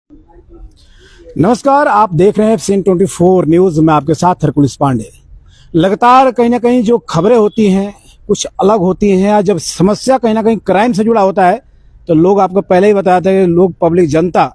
नमस्कार, आप देख रहे हैं सीन 24 न्यूज में आपके साथ हरकुलिस पांडे। लगातार कहीं ना कहीं जो खबरें होती हैं कुछ अलग होती हैं, या जब समस्या कहीं ना कहीं क्राइम से जुड़ा होता है तो लोग आपको पहले ही बताते हैं कि लोग, पब्लिक, जनता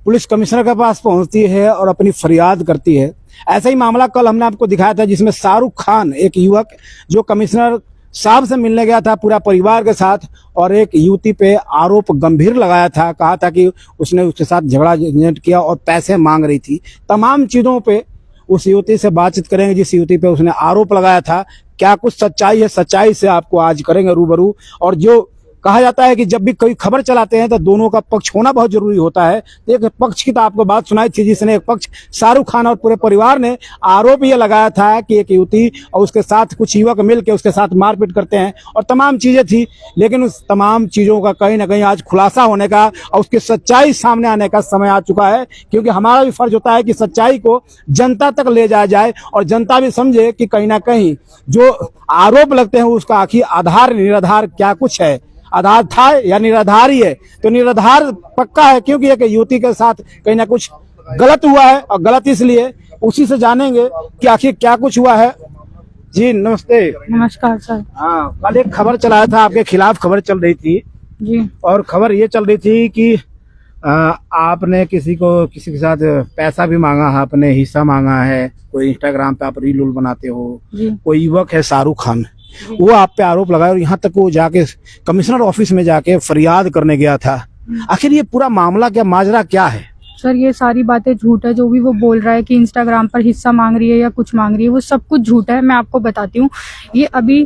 पुलिस कमिश्नर के पास पहुंचती है और अपनी फरियाद करती है। ऐसा ही मामला कल हमने आपको दिखाया था, जिसमें शाहरुख खान, एक युवक जो कमिश्नर साहब से मिलने गया था पूरा परिवार के साथ, और एक युवती पे आरोप गंभीर लगाया था। कहा था कि उसने उसके साथ झगड़ा किया और पैसे मांग रही थी। तमाम चीजों पे उस युवती से बातचीत करेंगे जिस युवती पे उसने आरोप लगाया था। क्या कुछ सच्चाई है, सच्चाई से आपको आज करेंगे रूबरू। और जो कहा जाता है कि जब भी कोई खबर चलाते हैं तो दोनों का पक्ष होना बहुत जरूरी होता है। एक पक्ष की तो आपको बात सुनाई थी, जिसने एक पक्ष शाहरुख खान और पूरे परिवार ने आरोप ये लगाया था कि एक युवती और उसके साथ कुछ युवक मिलकर उसके साथ मारपीट करते हैं और तमाम चीजें थी। लेकिन उस तमाम चीजों का कहीं ना कहीं आज खुलासा होने का और उसकी सच्चाई सामने आने का समय आ चुका है, क्योंकि हमारा भी फर्ज होता है कि सच्चाई को जनता तक ले जाया जाए और जनता भी समझे कि कहीं ना कहीं जो आरोप लगते हैं उसका आखिर आधार निराधार क्या कुछ है, आधार था या निराधार ही है। तो निराधार पक्का है, क्योंकि एक युवती के साथ कहीं ना कुछ गलत हुआ है, और गलत इसलिए उसी से जानेंगे कि आखिर क्या कुछ हुआ है। जी नमस्ते। नमस्कार सर। हाँ, कल एक खबर चलाया था, आपके खिलाफ खबर चल रही थी जी। और खबर ये चल रही थी कि आपने किसी के साथ पैसा भी मांगा है, आपने हिस्सा मांगा है। कोई इंस्टाग्राम पे आप रील उल बनाते हो, कोई युवक है शाहरुख खान, वो आप पे आरोप लगाया और यहाँ तक वो जाके कमिश्नर ऑफिस में जाके फरियाद करने गया था। आखिर ये पूरा मामला क्या, माजरा क्या है? सर ये सारी बातें झूठ है। जो भी वो बोल रहा है कि इंस्टाग्राम पर हिस्सा मांग रही है या कुछ मांग रही है, वो सब कुछ झूठ है। मैं आपको बताती हूँ, ये अभी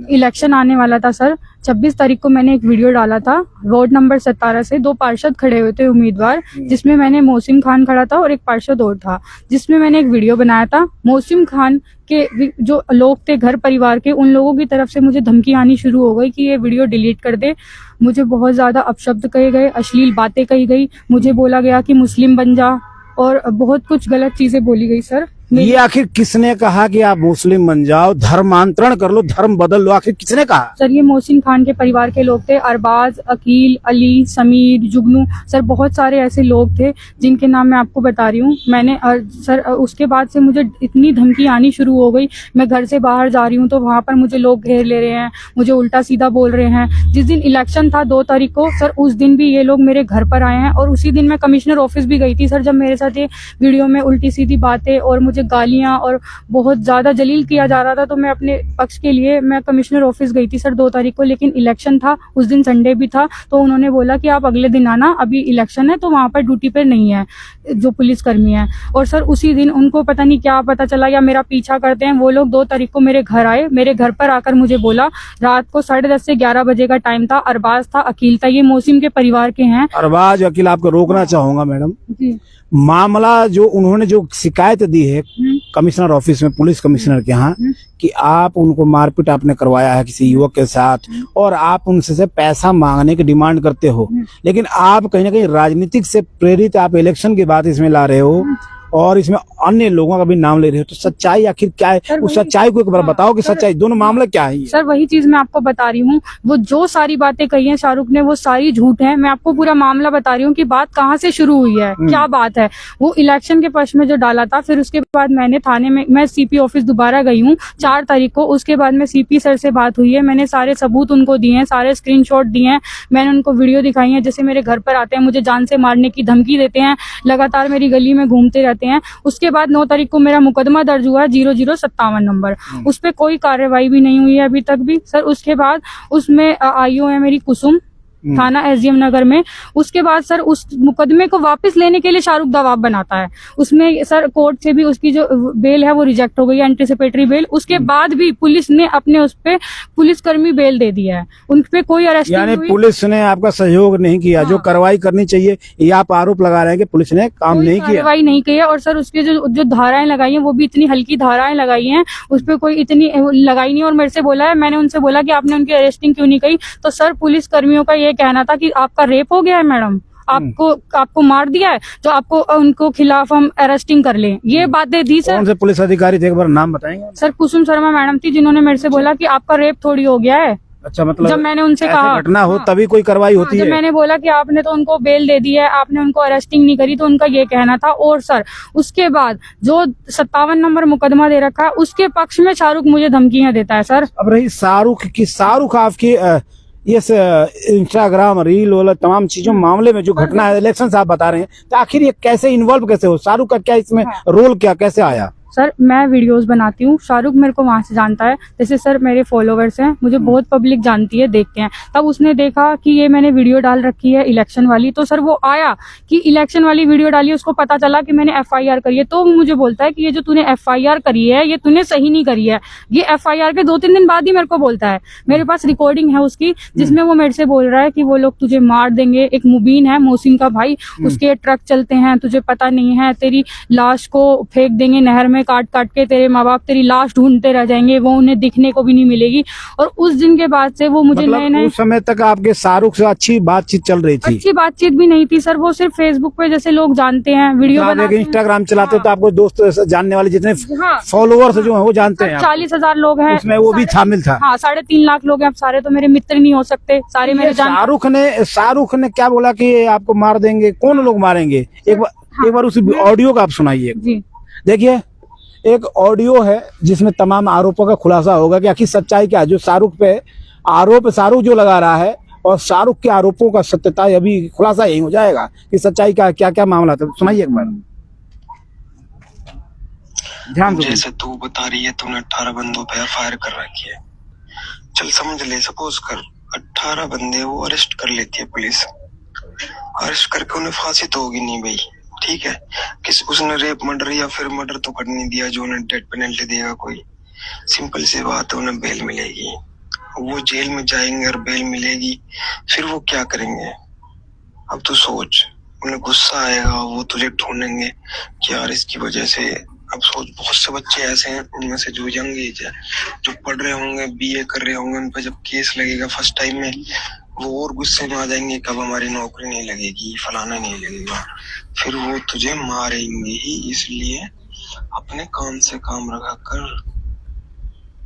इलेक्शन आने वाला था सर। 26 तारीख को मैंने एक वीडियो डाला था, वार्ड नंबर 17 से 2 पार्षद खड़े हुए थे उम्मीदवार, जिसमें मैंने मोहसिन खान खड़ा था और एक पार्षद और था, जिसमें मैंने एक वीडियो बनाया था। मोहसिन खान के जो लोग थे घर परिवार के, उन लोगों की तरफ से मुझे धमकी आनी शुरू हो गई कि ये वीडियो डिलीट कर दे। मुझे बहुत ज्यादा अपशब्द कहे गए, अश्लील बातें कही गई, मुझे बोला गया कि मुस्लिम बन जा और बहुत कुछ गलत चीजें बोली गई सर। ये आखिर किसने कहा कि आप मुस्लिम बन जाओ, धर्मांतरण कर लो, धर्म बदल लो? आखिर किसने कहा? सर ये मोहसिन खान के परिवार के लोग थे, अरबाज, अकील, अली, समीर, जुगनू, सर बहुत सारे ऐसे लोग थे जिनके नाम मैं आपको बता रही हूँ। मैंने सर उसके बाद से मुझे इतनी धमकी आनी शुरू हो गई। मैं घर से बाहर जा रही हूँ तो वहां पर मुझे लोग घेर ले रहे हैं, मुझे उल्टा सीधा बोल रहे हैं। जिस दिन इलेक्शन था 2 तारीख को सर, उस दिन भी ये लोग मेरे घर पर आए हैं और उसी दिन मैं कमिश्नर ऑफिस भी गई थी सर। जब मेरे साथ ये वीडियो में उल्टी सीधी बातें और मुझे गालियां और बहुत ज्यादा जलील किया जा रहा था, तो मैं अपने पक्ष के लिए मैं कमिश्नर ऑफिस गई थी सर 2 तारीख को। लेकिन इलेक्शन था उस दिन, संडे भी था, तो उन्होंने बोला कि आप अगले दिन आना, अभी इलेक्शन है तो वहां पर ड्यूटी पे नहीं है जो पुलिसकर्मी है। और सर उसी दिन उनको पता नहीं क्या पता चला या मेरा पीछा करते हैं, वो लोग 2 तारीख को मेरे घर आए। मेरे घर पर आकर मुझे बोला, रात को 10:30 से 11 बजे का टाइम था। अरबाज था, अकील था, ये मोहसिन के परिवार के हैं। अरबाज, अकील, आपको रोकना चाहूंगा मैडम जी। मामला जो उन्होंने जो शिकायत दी है कमिश्नर ऑफिस में, पुलिस कमिश्नर के यहाँ, कि आप उनको मारपीट आपने करवाया है किसी युवक के साथ और आप उनसे से पैसा मांगने की डिमांड करते हो, लेकिन आप कहीं ना कहीं राजनीतिक से प्रेरित आप इलेक्शन की बात इसमें ला रहे हो और इसमें अन्य लोगों का भी नाम ले रहे हो। तो सच्चाई आखिर क्या है? उस सच्चाई को एक बार बताओ कि सच्चाई, दोनों मामला क्या है? सर वही चीज मैं आपको बता रही हूँ, वो जो सारी बातें कही हैं शाहरुख ने, वो सारी झूठ है। मैं आपको पूरा मामला बता रही हूँ कि बात कहाँ से शुरू हुई है, क्या बात है। वो इलेक्शन के पक्ष में जो डाला था, फिर उसके बाद मैंने थाने में, मैं सीपी ऑफिस दोबारा गई हूँ 4 तारीख को। उसके बाद में सीपी सर से बात हुई है, मैंने सारे सबूत उनको दिए हैं, सारे स्क्रीनशॉट दिए हैं, मैंने उनको वीडियो दिखाई है। जैसे मेरे घर पर आते हैं, मुझे जान से मारने की धमकी देते हैं, लगातार मेरी गली में घूमते रहते हैं। उसके बाद 9 तारीख को मेरा मुकदमा दर्ज हुआ 0057 नंबर, उस पर कोई कार्रवाई भी नहीं हुई है अभी तक भी सर। उसके बाद उसमें आईओ है मेरी कुसुम, थाना एसडीएम नगर में। उसके बाद सर उस मुकदमे को वापस लेने के लिए शाहरुख दबाव बनाता है। उसमें सर कोर्ट से भी उसकी जो बेल है वो रिजेक्ट हो गई, एंटीसिपेटरी बेल। उसके बाद भी पुलिस ने अपने उस पे पुलिसकर्मी बेल दे दिया है, उन पे कोई अरेस्ट नहीं हुई। पुलिस ने आपका सहयोग नहीं किया? हाँ। जो कार्रवाई करनी चाहिए ये आप आरोप लगा रहे हैं कि पुलिस ने काम नहीं किया, कार्रवाई नहीं किया। और सर उसके जो धाराएं लगाई हैं वो भी इतनी हल्की धाराएं लगाई हैं, उस पर कोई इतनी लगाई नहीं। और मेरे से बोला है, मैंने उनसे बोला कि आपने उनकी अरेस्टिंग क्यों नहीं की, तो सर पुलिस कर्मियों का ये कहना था कि आपका रेप हो गया है मैडम, आपको मार दिया है, तो आपको उनको खिलाफ हम अरेस्टिंग कर लें। ये बातें थी सर। कौन से पुलिस अधिकारी थे, एक बार नाम बताएंगे? सर कुसुम शर्मा मैडम थी, जिन्होंने मेरे से बोला कि आपका रेप थोड़ी हो गया है, अच्छा, मतलब जब मैंने उनसे ऐसे कहा घटना हो हाँ, तभी कोई कार्रवाई होती जब है। मैंने बोला कि आपने तो उनको बेल दे दी है, आपने उनको अरेस्टिंग नहीं करी, तो उनका ये कहना था। और सर उसके बाद जो 57 नंबर मुकदमा दे रखा है उसके पक्ष में शाहरुख मुझे धमकियां देता है सर। अब रही शाहरुख की, शाहरुख आपकी इस इंस्टाग्राम रील वाला तमाम चीजों मामले में जो घटना है, इलेक्शन से आप बता रहे हैं, तो आखिर ये कैसे इन्वॉल्व कैसे हो, शाहरुख का क्या इसमें रोल क्या कैसे आया? सर मैं वीडियोस बनाती हूँ, शाहरुख मेरे को वहां से जानता है। जैसे सर मेरे फॉलोवर्स हैं, मुझे बहुत पब्लिक जानती है, देखते हैं। तब उसने देखा कि ये मैंने वीडियो डाल रखी है इलेक्शन वाली, तो सर वो आया कि इलेक्शन वाली वीडियो डाली, उसको पता चला कि मैंने FIR करी है, तो वो मुझे बोलता है कि ये जो तूने FIR करी है ये तूने सही नहीं करी है। ये FIR के 2-3 दिन बाद ही मेरे को बोलता है। मेरे पास रिकॉर्डिंग है उसकी जिसमें वो मेरे से बोल रहा है कि वो लोग तुझे मार देंगे। एक मुबीन है मोहसिन का भाई, उसके ट्रक चलते हैं, तुझे पता नहीं है, तेरी लाश को फेंक देंगे नहर में, काट काट के तेरे माँ बाप तेरी लाश ढूंढते रह जाएंगे, वो उन्हें दिखने को भी नहीं मिलेगी। और उस दिन के बाद से वो मुझे मतलब नए उस समय तक आपके शाहरुख से अच्छी बातचीत चल रही थी? अच्छी बातचीत भी नहीं थी सर, वो सिर्फ फेसबुक पे जैसे लोग जानते हैं वीडियो आप एक बनाते हैं। इंस्टाग्राम चलाते हो तो आपको दोस्त जानने वाले जितने हाँ। फॉलोअर्स जो है वो जानते हैं आपको। 40,000 लोग हैं उसमें वो भी शामिल था। हाँ 3.5 लाख लोग हैं। अब सारे तो मेरे मित्र नहीं हो सकते, सारे मेरे जान। शाहरुख ने क्या बोला कि आपको मार देंगे? कौन लोग मारेंगे? एक बार उस ऑडियो का आप सुनाइए। जी देखिए, एक ऑडियो है जिसमें तमाम आरोपों का खुलासा होगा कि आखिर सच्चाई क्या है। जो शाहरुख पे आरोप शाहरुख जो लगा रहा है और शाहरुख के आरोपों का सत्यता अभी खुलासा यही हो जाएगा कि सच्चाई का क्या क्या मामला था। सुनाइए एक बार, ध्यान दो। जैसे तू बता रही है तूने 18 बंदों पे FIR कर रखी है, चल समझ ले, सपोज कर 18 बंदे वो अरेस्ट कर लेती है पुलिस, अरेस्ट करके उन्हें फांसी तो होगी नहीं भाई, ठीक है। किस उसने रेप मर्डर या फिर मर्डर तो कर नहीं दिया जो उन्हें डेथ पेनल्टी देगा कोई, सिंपल सी बात है, उन्हें बेल मिलेगी, वो जेल में जाएंगे और बेल मिलेगी, फिर वो क्या करेंगे? अब तू सोच, उन्हें गुस्सा आएगा, वो तुझे ढूंढेंगे कि यार इसकी वजह से। अब सोच, बहुत से बच्चे ऐसे हैं उनमें से जो यंग एज है, जो पढ़ रहे होंगे, BA कर रहे होंगे, उन पर जब केस लगेगा फर्स्ट टाइम में, वो और गुस्से में आ जाएंगे, कब हमारी नौकरी नहीं लगेगी, फलाना नहीं लगेगा, फिर वो तुझे मारेंगे ही। इसलिए अपने काम से काम रखा कर,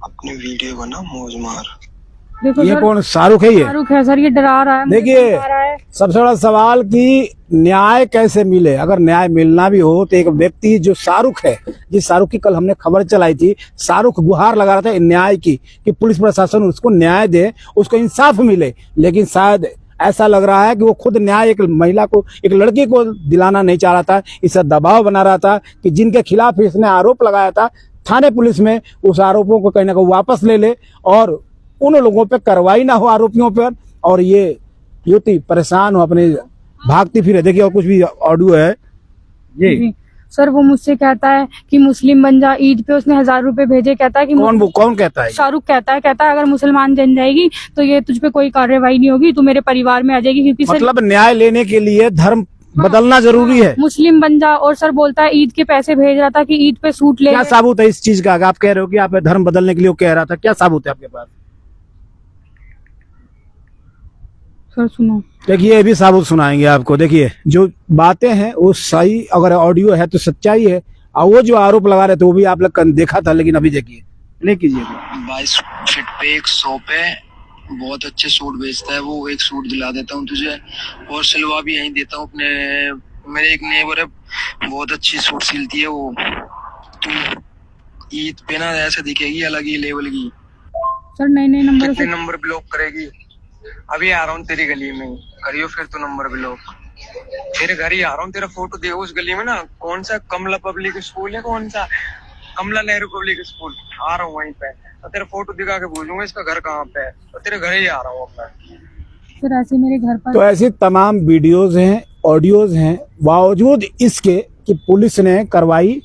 अपनी वीडियो बना, मौज मार। देखो ये सर, कौन? शाहरुख है ये? शाहरुख है सर, ये डरा रहा है, मुझे देखिए, धमका रहा है। सबसे बड़ा सवाल कि न्याय कैसे मिले। अगर न्याय मिलना भी हो तो एक व्यक्ति जो शाहरुख है, जिस शाहरुख की कल हमने खबर चलाई थी, शाहरुख गुहार लगा रहा था न्याय की कि पुलिस प्रशासन उसको न्याय दे, उसको इंसाफ मिले। लेकिन शायद ऐसा लग रहा है कि वो खुद न्याय एक महिला को, एक लड़की को दिलाना नहीं चाह रहा था, इससे दबाव बना रहा था कि जिनके खिलाफ इसने आरोप लगाया था थाने पुलिस में, उस आरोपों को कहीं ना कहीं वापस ले ले और उन लोगों पे कार्रवाई ना हो, आरोपियों पर, और ये युवती परेशान हो, अपने भागती फिरे। देखिए, और कुछ भी ऑडियो है ये। जी। सर वो मुझसे कहता है कि मुस्लिम बन जा, ईद पे उसने 1000 रुपए भेजे, कहता है कि कौन कहता है? शाहरुख कहता है अगर मुसलमान जन जाएगी तो ये तुझ पे कोई कार्रवाई नहीं होगी, तू मेरे परिवार में आ जाएगी, क्योंकि मतलब न्याय लेने के लिए धर्म बदलना जरूरी है। मुस्लिम बन जा। और सर बोलता है ईद के पैसे भेज रहा था कि ईद पे सूट ले। क्या साबुत है इस चीज का? आप कह रहे हो कि आप धर्म बदलने के लिए वो कह रहा था, क्या साबुत है आपके पास? सर सुनो, देखिए, ये भी साबुत सुनाएंगे आपको। देखिए, जो बातें हैं वो सही, अगर ऑडियो है तो सच्चाई है, और वो जो आरोप लगा रहे थे वो भी आप लोग देखा था। लेकिन अभी देखिए, प्ले कीजिए। 22 फीट पे एक शॉप है, बहुत अच्छे सूट बेचता है वो, एक सूट दिला देता हूँ तुझे, और सिलवा भी यहीं देता हूँ अपने, मेरे एक नेबर है, बहुत अच्छी सूट सिलती है वो, तू ईद पे ना ऐसे दिखेगी अलग ही लेवल की। सर नए नंबर कितने नंबर ब्लॉक करेगी? अभी आ रहा हूँ तेरी गली में, करियो फिर तू नंबर ब्लॉक, तेरे घर ही आ रहा हूँ, तेरा फोटो देखो उस गली में ना, कौन सा कमला पब्लिक स्कूल है, कौन सा कमला नेहरू पब्लिक स्कूल, आ रहा हूँ वहीं पे, तो तेरा फोटो दिखा के पूछूंगा इसका घर कहाँ पे है, तो तेरे घर ही आ रहा हूँ अपना। सर ऐसे मेरे घर पर तो ऐसी तमाम वीडियोज हैं, ऑडियोज हैं, बावजूद इसके कि पुलिस ने कार्रवाई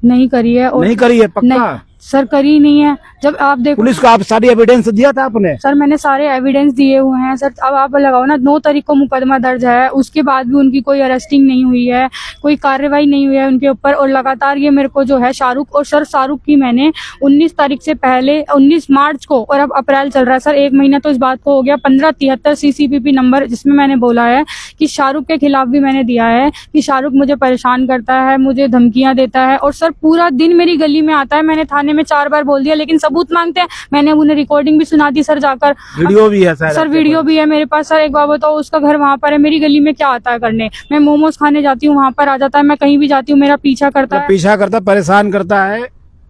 नहीं करी है। और नहीं करी है, पक्का? नहीं, सर करी नहीं है। जब आप देखो, पुलिस को आप सारी एविडेंस दिया था आपने? सर मैंने सारे एविडेंस दिए हुए हैं सर। अब आप लगाओ ना, 9 तारीख को मुकदमा दर्ज है, उसके बाद भी उनकी कोई अरेस्टिंग नहीं हुई है, कोई कार्रवाई नहीं हुई है उनके ऊपर, और लगातार ये मेरे को जो है शाहरुख, और सर शाहरुख की मैंने 19 तारीख से पहले 19 मार्च को, और अब अप्रैल चल रहा है सर, 1 महीना तो इस बात को हो गया, 1573 CCPP नंबर जिसमें मैंने बोला है कि शाहरुख के खिलाफ भी मैंने दिया है कि शाहरुख मुझे परेशान करता है, मुझे धमकियां देता है, और सर पूरा दिन मेरी गली में आता है। मैंने थाने थाने में 4 बार बोल दिया, लेकिन सबूत मांगते हैं। मैंने उन्हें रिकॉर्डिंग भी सुना दी सर जाकर। वीडियो भी है सर वीडियो भी है मेरे पास। सर एक बात बताओ, उसका घर वहाँ पर है, मेरी गली में क्या आता है करने? मैं मोमोज खाने जाती हूँ, वहाँ पर आ जाता है, मैं कहीं भी जाती हूँ मेरा पीछा करता है, पीछा करता, परेशान करता है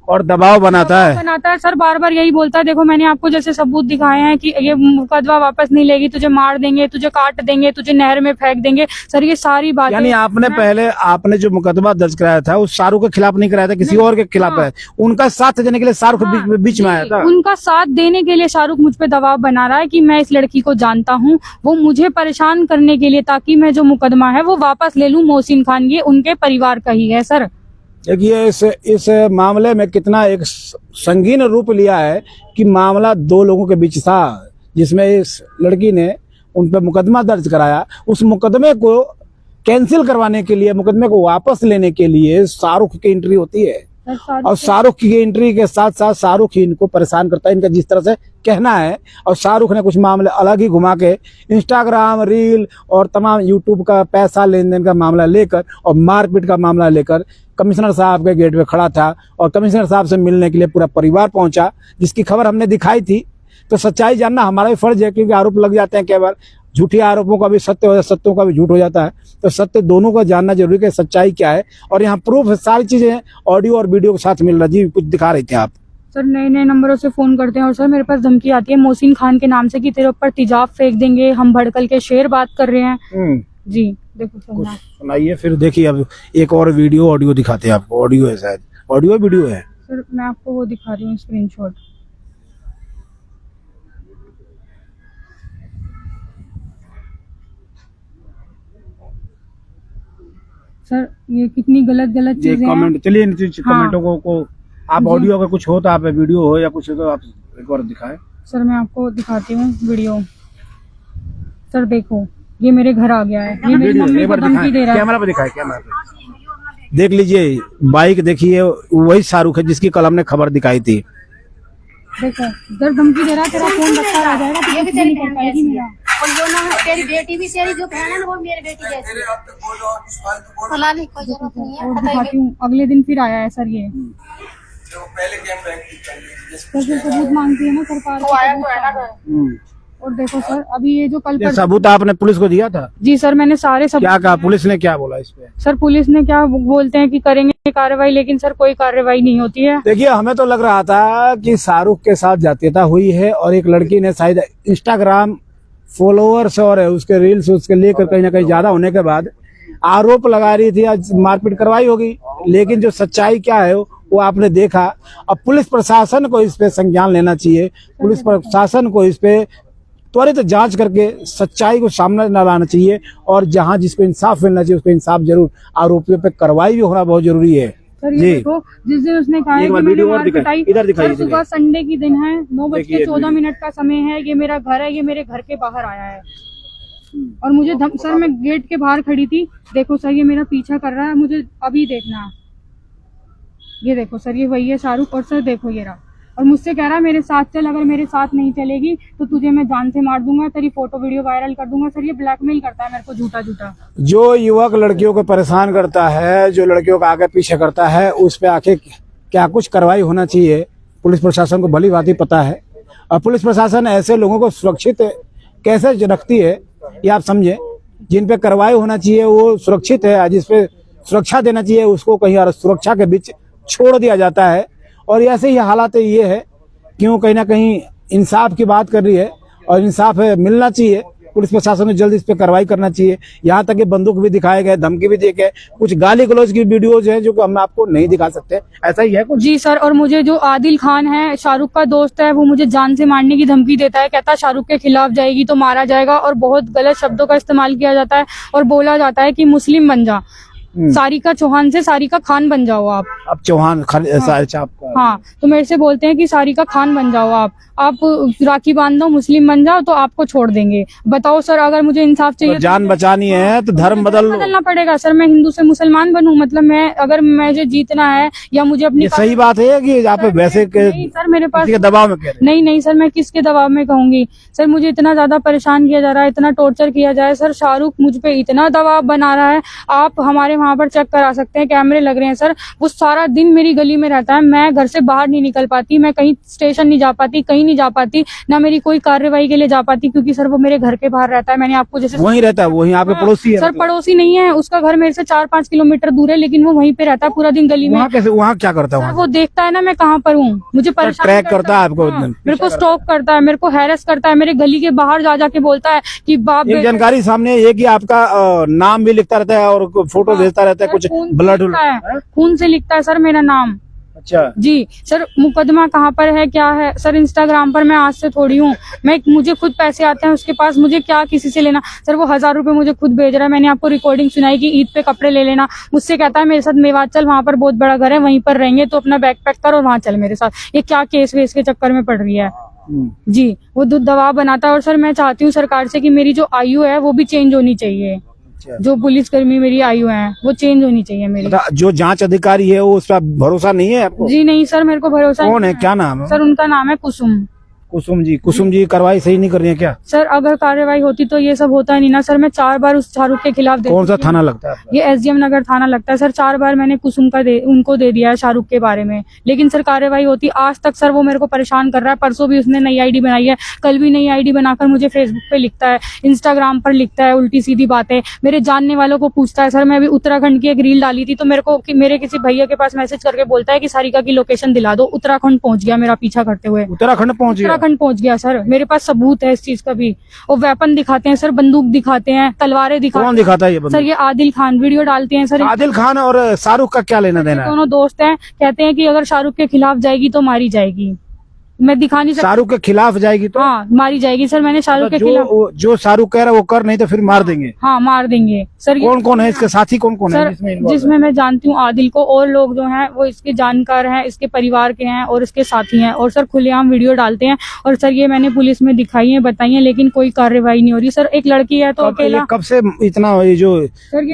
और दबाव बनाता है। सर बार बार यही बोलता है, देखो मैंने आपको जैसे सबूत दिखाए हैं कि ये मुकदमा वापस नहीं लेगी, तुझे मार देंगे, तुझे काट देंगे, तुझे नहर में फेंक देंगे। सर ये सारी बातें, यानी आपने जो मुकदमा दर्ज कराया था उस शाहरुख के खिलाफ नहीं कराया था, किसी और के खिलाफ है। उनका साथ देने के लिए शाहरुख बीच में आया था। उनका साथ देने के लिए शाहरुख मुझ पे दबाव बना रहा है कि मैं इस लड़की को जानता हूँ, वो मुझे परेशान करने के लिए, ताकि मैं जो मुकदमा है वो वापस ले लूँ मोहसिन खान, ये उनके परिवार का ही है। सर देखिए इस मामले में कितना एक संगीन रूप लिया है कि मामला 2 लोगों के बीच था, जिसमें इस लड़की ने उन पर मुकदमा दर्ज कराया। उस मुकदमे को कैंसिल करवाने के लिए, मुकदमे को वापस लेने के लिए शाहरुख की एंट्री होती है, और शाहरुख की एंट्री के साथ साथ शाहरुख ही इनको परेशान करता है, इनका जिस तरह से कहना है। और शाहरुख ने कुछ मामले अलग ही घुमा के इंस्टाग्राम रील और तमाम यूट्यूब का पैसा लेन देन का मामला लेकर और मारपीट का मामला लेकर कमिश्नर साहब के गेट पे खड़ा था, और कमिश्नर साहब से मिलने के लिए पूरा परिवार पहुंचा, जिसकी खबर हमने दिखाई थी। तो सच्चाई जानना हमारा भी फर्ज है, क्योंकि आरोप लग जाते हैं कई बार, झूठे आरोपों का भी सत्य हो जाता है, सत्यों का भी झूठ हो जाता है। तो सत्य दोनों को जानना जरूरी है कि सच्चाई क्या है। और यहाँ प्रूफ है, सारी चीजें ऑडियो और वीडियो के साथ मिल रहा है। जी कुछ दिखा रहे थे आप। सर नए नंबरों से फोन करते हैं, और सर मेरे पास धमकी आती है मोहसिन खान के नाम से कि तेरे ऊपर तेजाब फेंक देंगे, हम भड़कल के शेर बात कर रहे हैं। जी देखो सुनाइए, फिर देखिए अब एक और वीडियो ऑडियो दिखाते हैं आपको। ऑडियो है शायद, ऑडियो वीडियो है सर, मैं आपको वो दिखा रही हूँ स्क्रीनशॉट। सर ये कितनी गलत चीजें हैं। कमेंट, चलिए इन कमेंटों को आप ऑडियो अगर कुछ हो तो आप वीडियो हो या कुछ हो तो आप एक बार दिखाएं। सर मैं आपको दिखाती हूँ वीडियो। सर देखो ये मेरे घर आ गया है, ये मेरी मम्मी को धमकी दे रहा है। कैमरा पे दिखाए, कैमरा पे देख लीजिए। बाइक देखिए, वही शाहरुख है जिसकी कल हमने खबर दिखाई थी। देखो इधर धमकी दे रहा है, तेरा फोन रखा रह जाएगा, ये भी तेरी कर पाएगी मेरा। और जो ना तेरी बेटी भी, तेरी जो बहन है ना वो मेरी बेटी जैसी है। फलाने की कोई जरूरत नहीं है। और दिखाती हूँ, अगले दिन फिर आया है सर ये। तो फिर सबूत मांगती है ना सरकार। और देखो सर अभी ये जो कल सबूत आपने पुलिस को दिया था? जी सर मैंने सारे सबूत। क्या कहा पुलिस ने, क्या बोला इस पे? सर पुलिस ने क्या बोलते हैं कि करेंगे कार्रवाई, लेकिन सर कोई कार्रवाई नहीं होती है। देखिए हमें तो लग रहा था कि शाहरुख के साथ जातीयता हुई है, और एक लड़की ने शायद इंस्टाग्राम फॉलोअर्स और उसके रील्स उसके लेकर कहीं ना कहीं ज्यादा होने के बाद आरोप लगा रही थी, आज मारपीट करवाई होगी। लेकिन जो सच्चाई क्या है वो आपने देखा। अब पुलिस प्रशासन को इस पे संज्ञान लेना चाहिए, पुलिस प्रशासन को इस पे त्वरित जांच करके सच्चाई को सामने न लाना चाहिए, और जहां जिसको इंसाफ मिलना चाहिए उसको इंसाफ जरूर। आरोपियों पे कार्रवाई भी होना बहुत जरूरी है। सर ये देखो, जिस दिन उसने कहा है कि मैंने मार पिटाई, इधर दिखाइए। सुबह संडे की दिन है, 9:14 का समय है, ये मेरा घर है, ये मेरे घर के बाहर आया है और मुझे सर मैं गेट के बाहर खड़ी थी। देखो सर ये मेरा पीछा कर रहा है, मुझे अभी देखना। ये देखो सर ये वही है शाहरुख, और सर देखो ये रहा, और मुझसे कह रहा है मेरे साथ चल, अगर मेरे साथ नहीं चलेगी तो तुझे मैं जान से मार दूंगा, तेरी फोटो वीडियो वायरल कर दूंगा। सर ये ब्लैकमेल करता है मेरे को झूठा। जो युवक लड़कियों को परेशान करता है, जो लड़कियों का आगे पीछे करता है, उस पे आके क्या कुछ कार्रवाई होना चाहिए। पुलिस प्रशासन को भली भांति पता है, और पुलिस प्रशासन ऐसे लोगों को सुरक्षित कैसे रखती है ये आप समझे। जिन पे कार्रवाई होना चाहिए वो सुरक्षित है, जिसपे सुरक्षा देना चाहिए उसको कहीं और सुरक्षा के बीच छोड़ दिया जाता है। और ऐसे ही हालात ये है, क्यों कहीं ना कहीं इंसाफ की बात कर रही है, और इंसाफ मिलना चाहिए। पुलिस प्रशासन को जल्द इस पे कार्रवाई करना चाहिए। यहाँ तक कि बंदूक भी दिखाए गए, धमकी भी दी गए, कुछ गाली गलौज की वीडियोज हैं जो हम आपको नहीं दिखा सकते। ऐसा ही है कुछ? जी सर, और मुझे जो आदिल खान है शाहरुख का दोस्त है, वो मुझे जान से मारने की धमकी देता है, कहता है शाहरुख के खिलाफ जाएगी तो मारा जाएगा, और बहुत गलत शब्दों का इस्तेमाल किया जाता है, और बोला जाता है कि मुस्लिम बन जा, सारिका चौहान से सारिका खान बन जाओ आप। अब चौहान हाँ, तो मेरे से बोलते हैं कि सारिका खान बन जाओ आप राखी बांध दो, मुस्लिम बन जाओ तो आपको छोड़ देंगे। बताओ सर, अगर मुझे इंसाफ चाहिए तो जान बचानी है तो धर्म बदलना पड़ेगा। सर मैं हिंदू से मुसलमान बनूं, मतलब मैं अगर मुझे जीतना है या मुझे अपनी सही बात है कि आप वैसे सर मेरे पास दबाव में नहीं सर, मैं किसके दबाव में कहूंगी। सर मुझे इतना ज्यादा परेशान किया जा रहा है, इतना टॉर्चर किया जा रहा है। सर शाहरुख मुझ पे इतना दबाव बना रहा है, आप हमारे वहां पर चेक करा सकते हैं, कैमरे लग रहे हैं सर। वो सारा दिन मेरी गली में रहता है, मैं घर से बाहर नहीं निकल पाती, मैं कहीं स्टेशन नहीं जा पाती, कहीं नहीं जा पाती, ना मेरी कोई कार्यवाही के लिए जा पाती, क्योंकि सर वो मेरे घर के बाहर रहता है। मैंने आपको जैसे वहीं रहता है, वहीं आपके पड़ोसी है? सर पड़ोसी नहीं है, उसका घर मेरे से 4-5 किलोमीटर दूर है, लेकिन वो वहीं पे रहता है पूरा दिन गली में। वहाँ कैसे, वहाँ क्या करता है? सर वो देखता है ना मैं कहाँ पर हूँ, मुझे परेशान ट्रैक करता है आपको? हाँ, मेरे को स्टॉक करता है, मेरे को हैरेस करता है, मेरे गली के बाहर जा जाके बोलता है कि बाप एक जानकारी सामने ये कि आपका नाम भी लिखता रहता है और फोटो भेजता रहता है, कुछ ब्लड खून से लिखता है सर मेरा नाम। अच्छा जी सर, मुकदमा कहाँ पर है, क्या है सर? इंस्टाग्राम पर मैं आज से थोड़ी हूँ, मुझे खुद पैसे आते हैं उसके पास, मुझे क्या किसी से लेना? सर वो 1000 रुपए मुझे खुद भेज रहा है। मैंने आपको रिकॉर्डिंग सुनाई कि ईद पे कपड़े ले लेना, मुझसे कहता है मेरे साथ मेवात चल, वहां पर बहुत बड़ा घर है, वहीं पर रहेंगे, तो अपना बैग पैक कर और वहां चल मेरे साथ। ये क्या केस वेस के चक्कर में पड़ रही है? जी वो दूध दवा बनाता है। और सर मैं चाहती हूँ सरकार से कि मेरी जो आयु है वो भी चेंज होनी चाहिए, जो पुलिसकर्मी मेरी आयु है वो चेंज होनी चाहिए मेरी। जो जांच अधिकारी है वो उस पर भरोसा नहीं है आपको? जी नहीं सर, मेरे को भरोसा कौन है, क्या नाम है सर? उनका नाम है कुसुम। कुसुम जी कार्रवाई सही नहीं कर रही है क्या? सर अगर कार्रवाई होती तो ये सब होता नहीं ना सर। मैं 4 बार उस शाहरुख के खिलाफ कौन सा थाना लगता है आपका? ये SDM नगर थाना लगता है सर। 4 बार मैंने कुसुम का उनको दे दिया है शाहरुख के बारे में, लेकिन सर कार्रवाई होती आज तक। सर वो मेरे को परेशान कर रहा है, परसों भी उसने नई ID बनाई है, कल भी नई ID बनाकर मुझे फेसबुक पे लिखता है, इंस्टाग्राम पर लिखता है उल्टी सीधी बातें, मेरे जानने वालों को पूछता है। सर मैं अभी उत्तराखंड की एक रील डाली थी तो मेरे को मेरे किसी भैया के पास मैसेज करके बोलता है कि सारिका की लोकेशन दिला दो। उत्तराखंड पहुंच गया मेरा पीछा करते हुए, उत्तराखंड पहुंच गया सर। मेरे पास सबूत है इस चीज का भी। वो वेपन दिखाते हैं सर, बंदूक दिखाते हैं, तलवारें दिखाते हैं। कौन दिखाता है ये बंदूक? सर ये आदिल खान वीडियो डालते हैं सर। आदिल खान और शाहरुख का क्या लेना देना है? दोनों दोस्त हैं, कहते हैं कि अगर शाहरुख के खिलाफ जाएगी तो मारी जाएगी। मैं दिखा नहीं सकती। शाहरुख के खिलाफ जाएगी तो? हाँ मारी जाएगी सर। मैंने शाहरुख के खिलाफ जो शाहरुख कह रहा है वो कर, नहीं तो फिर मार देंगे। हाँ मार देंगे सर। कौन कौन है इसके साथी, कौन कौन है जिसमें मैं जानती हूँ आदिल को, और लोग जो हैं वो इसके जानकार हैं, इसके परिवार के हैं और इसके साथी हैं। और सर खुलेआम वीडियो डालते हैं। और सर ये मैंने पुलिस में दिखाई है, बताई है, लेकिन कोई कार्रवाई नहीं हो रही। सर एक लड़की है तो अकेला। कब से इतना ये जो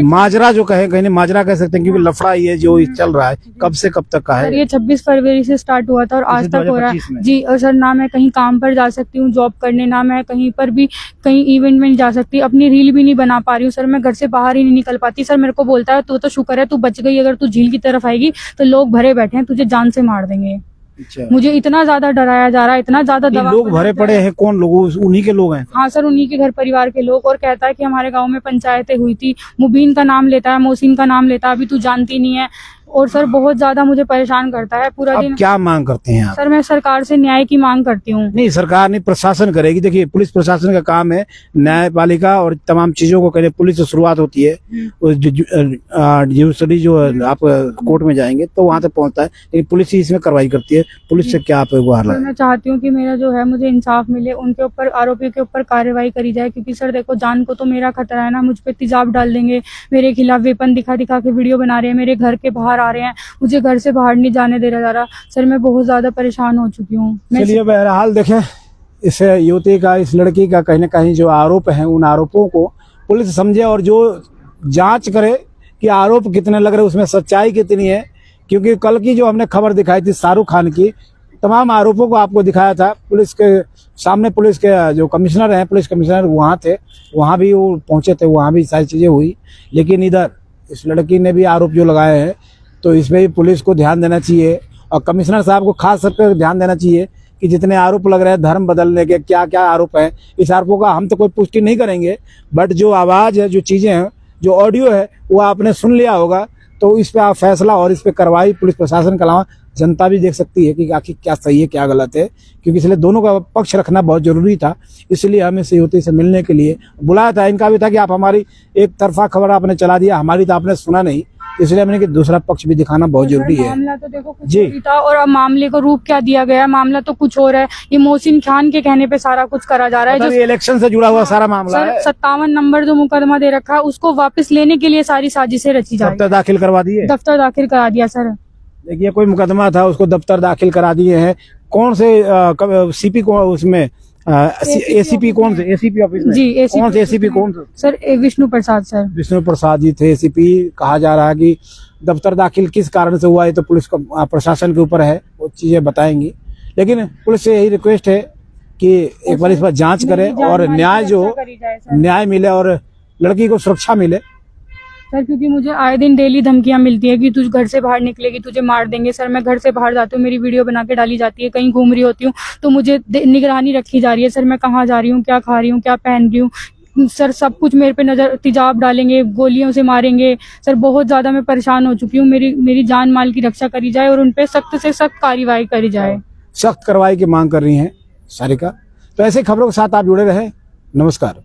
माजरा जो कहे माजरा कह सकते हैं, क्योंकि लफड़ा ये जो चल रहा है कब से कब तक का है? ये 26 फरवरी से स्टार्ट हुआ था और आज तक हो रहा है जी। और सर ना मैं कहीं काम पर जा सकती हूँ जॉब करने, ना मैं कहीं पर भी कहीं इवेंट में नहीं जा सकती, अपनी रील भी नहीं बना पा रही हूँ सर। मैं घर से बाहर ही नहीं निकल पाती। सर मेरे को बोलता है तू तो शुक्र है तू बच गई, अगर तू झील की तरफ आएगी तो लोग भरे बैठे हैं, तुझे जान से मार देंगे। अच्छा। मुझे इतना ज्यादा डराया जा रहा है, इतना ज्यादा दबाव। लोग भरे पड़े हैं, कौन लोग? उन्हीं के लोग हैं? हाँ सर उन्हीं के घर परिवार के लोग। और कहता है कि हमारे गांव में पंचायतें हुई थी, मुबीन का नाम लेता है, मोहसिन का नाम लेता है, अभी तू जानती नहीं है। और सर बहुत ज्यादा मुझे परेशान करता है पूरा दिन। क्या मांग करते हैं आप? सर मैं सरकार से न्याय की मांग करती हूँ। नहीं, सरकार नहीं, प्रशासन करेगी। देखिए पुलिस प्रशासन का काम है न्यायपालिका और तमाम चीजों को कहने। पुलिस से शुरुआत होती है, जुडिशरी जो आप कोर्ट में जाएंगे तो वहां तक पहुंचता है, लेकिन पुलिस ही इसमें कार्रवाई करती है। पुलिस से क्या आप गुहार लगाएं? मैं चाहती हूँ कि मेरा जो है मुझे इंसाफ मिले, उनके ऊपर आरोपी के ऊपर कार्रवाई करी जाए। क्योंकि सर देखो जान को तो मेरा खतरा है ना, मुझ पे तेजाब डाल देंगे, मेरे खिलाफ वेपन दिखा दिखा के वीडियो बना रहे हैं, मेरे घर के बाहर आ रहे हैं, मुझे घर से बाहर नहीं जाने दे रहा जा रहा। सर मैं बहुत ज्यादा परेशान हो चुकी हूँ। चलिए बहरहाल देखें, इस युवती का, इस लड़की का कहीं न कहीं जो आरोप है, उन आरोपों को पुलिस समझे और जो जांच करे कि आरोप कितने लग रहे हैं, उसमें सच्चाई कितनी है। क्योंकि कल की जो हमने खबर दिखाई थी शाहरुख खान की, तमाम आरोपों को आपको दिखाया था। पुलिस के सामने पुलिस के जो कमिश्नर हैं, पुलिस कमिश्नर वहाँ थे, वहाँ भी वो पहुँचे थे, वहाँ भी सारी चीज़ें हुई। लेकिन इधर इस लड़की ने भी आरोप जो लगाए हैं, तो इसमें भी पुलिस को ध्यान देना चाहिए और कमिश्नर साहब को खास करके ध्यान देना चाहिए कि जितने आरोप लग रहे हैं धर्म बदलने के, क्या क्या आरोप है, इस आरोपों का हम तो कोई पुष्टि नहीं करेंगे, बट जो आवाज़ है, जो चीज़ें हैं, जो ऑडियो है, वो आपने सुन लिया होगा। तो इस पर आप फैसला और इस पर कार्रवाई पुलिस प्रशासन के अलावा जनता भी देख सकती है कि आखिर क्या सही है क्या गलत है। क्योंकि इसलिए दोनों का पक्ष रखना बहुत जरूरी था। इसलिए हमें इस युवती से मिलने के लिए बुलाया था। इनका भी था कि आप हमारी एक तरफा खबर आपने चला दिया, हमारी तो आपने सुना नहीं, इसलिए हमने कि दूसरा पक्ष भी दिखाना बहुत जरूरी है। मामला तो देखो कुछ और था और अब मामले को रूप क्या दिया गया, मामला तो कुछ और है। ये मोहसिन खान के कहने पे सारा कुछ करा जा रहा है। जो इलेक्शन से जुड़ा हुआ सारा मामला है। 57 नंबर जो मुकदमा दे रखा है उसको वापस लेने के लिए सारी साजिशें रची जा रही है। दफ्तर दाखिल करवा दिए? दफ्तर दाखिल करा दिया सर। देखिए कोई मुकदमा था, उसको दफ्तर दाखिल करा दिए हैं। कौन से सीपी को उसमें एसीपी कौन से एसीपी ऑफिस में? जी कौन से एसीपी कौन से? सर विष्णु प्रसाद सर। विष्णु प्रसाद जी थे एसीपी। कहा जा रहा है कि दफ्तर दाखिल किस कारण से हुआ है तो पुलिस का प्रशासन के ऊपर है, वो चीजें बताएंगी। लेकिन पुलिस से यही रिक्वेस्ट है कि एक बार इस पर जांच करे और न्याय जो न्याय मिले और लड़की को सुरक्षा मिले। सर क्योंकि मुझे आए दिन डेली धमकियां मिलती है कि तू घर से बाहर निकलेगी तुझे मार देंगे। सर मैं घर से बाहर जाती हूँ, मेरी वीडियो बना के डाली जाती है, कहीं घूम रही होती हूँ तो मुझे निगरानी रखी जा रही है। सर मैं कहाँ जा रही हूँ, क्या खा रही हूँ, क्या पहन रही हूँ, सर सब कुछ मेरे पे नजर, तेजाब डालेंगे, गोलियों से मारेंगे। सर बहुत ज्यादा मैं परेशान हो चुकी हूँ, मेरी जान माल की रक्षा करी जाए और उनपे सख्त से सख्त कार्रवाई करी जाए। सख्त कार्रवाई की मांग कर रही हैं सारिका। तो ऐसे खबरों के साथ आप जुड़े रहे। नमस्कार।